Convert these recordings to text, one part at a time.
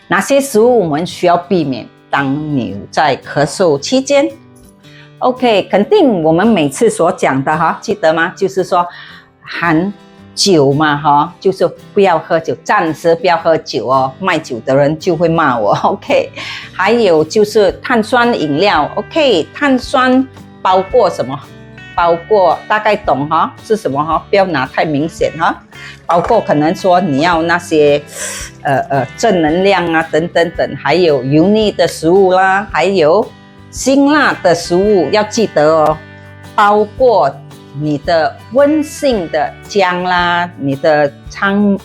哪些食物我们需要避免？当你在咳嗽期间 ，OK， 肯定我们每次所讲的哈，记得吗？就是说含酒嘛哈，就是不要喝酒，暂时不要喝酒哦，卖酒的人就会骂我 ，OK。还有就是碳酸饮料 ，OK， 碳酸包括什么？包括大概懂哈是什么哈，不要拿太明显哈。包括可能说你要那些正能量啊等等等，还有油腻的食物啦，还有辛辣的食物要记得哦。包括你的温性的姜啦，你的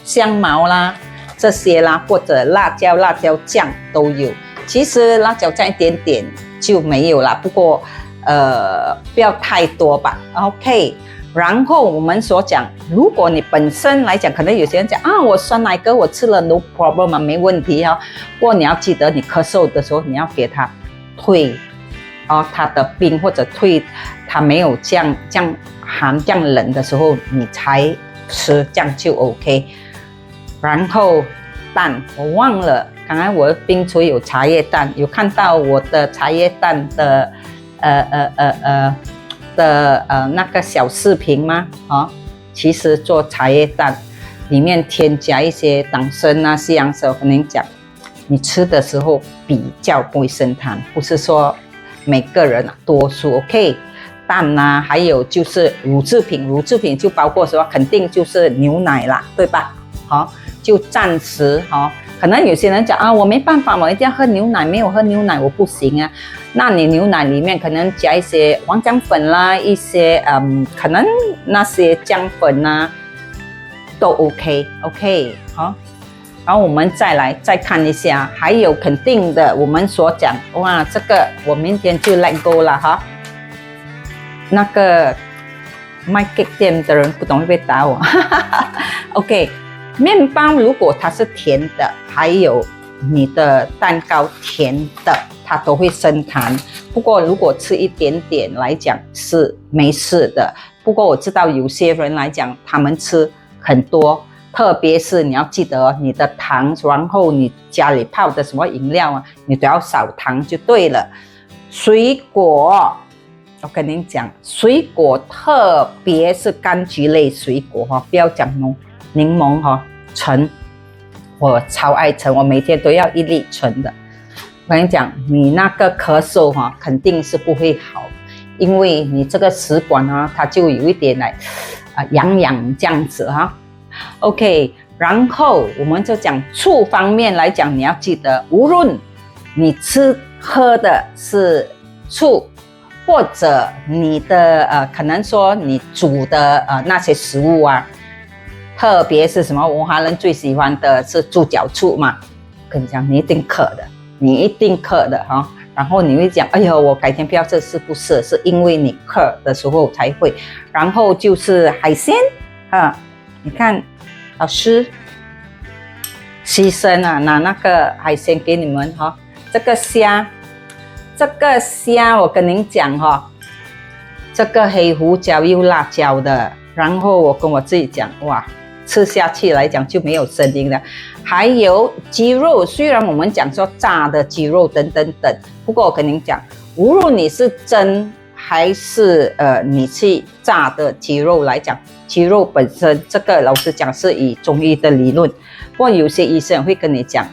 香茅啦这些啦，或者辣椒酱都有。其实辣椒酱一点点就没有啦，不过不要太多吧 ，OK。然后我们所讲，如果你本身来讲，可能有些人讲啊，我酸奶糕我吃了 no problem 啊，没问题哦。不过你要记得，你咳嗽的时候，你要给他退他的冰，或者退他没有这样寒这样冷的时候，你才吃，这样就 OK。然后蛋，我忘了，刚才我的冰橱有茶叶蛋，有看到我的茶叶蛋的那个小视频吗？其实做茶叶蛋里面添加一些党参啊、西洋参，我跟你讲，你吃的时候比较不会生痰，不是说每个人多数 OK。蛋啊，还有就是乳制品就包括什么？肯定就是牛奶啦，对吧？就暂时可能有些人讲啊，我没办法，我一定要喝牛奶，没有喝牛奶我不行啊。那你牛奶里面可能加一些黄姜粉啦，一些可能那些姜粉啊都 OK。然后我们再看一下，还有肯定的，我们所讲哇，这个我明天就 let go 了哈。那个卖 cake 店的人不懂会不会打我？OK。面包如果它是甜的，还有你的蛋糕甜的，它都会生痰。不过如果吃一点点来讲是没事的。不过我知道有些人来讲，他们吃很多，特别是你要记得你的糖，然后你家里泡的什么饮料啊，你都要少糖就对了。水果，我跟你讲，水果特别是柑橘类水果不要讲柠檬橙，我超爱橙，我每天都要1粒橙的。我跟你讲，你那个咳嗽肯定是不会好，因为你这个食管它就有一点痒这样子OK， 然后我们就讲醋方面来讲，你要记得，无论你喝的是醋，或者你的可能说你煮的那些食物啊。特别是什么？我华人最喜欢的是猪脚醋嘛。我跟你讲，你一定渴的然后你会讲，哎呦，我改天不要这是不是？是因为你渴的时候才会。然后就是海鲜你看老师牺牲拿那个海鲜给你们这个虾我跟您讲这个黑胡椒又辣椒的。然后我跟我自己讲，哇，吃下去来讲就没有声音了。还有鸡肉，虽然我们讲说炸的鸡肉等等等，不过我跟您讲，无论你是蒸还是你去炸的鸡肉来讲，鸡肉本身这个老实讲是以中医的理论，不过有些医生会跟你讲，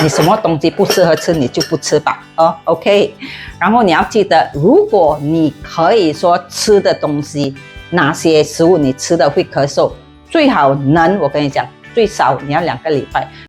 你什么东西不适合吃你就不吃吧OK。然后你要记得，如果你可以说吃的东西，哪些食物你吃的会咳嗽，最好我跟你讲，最少你要2个礼拜。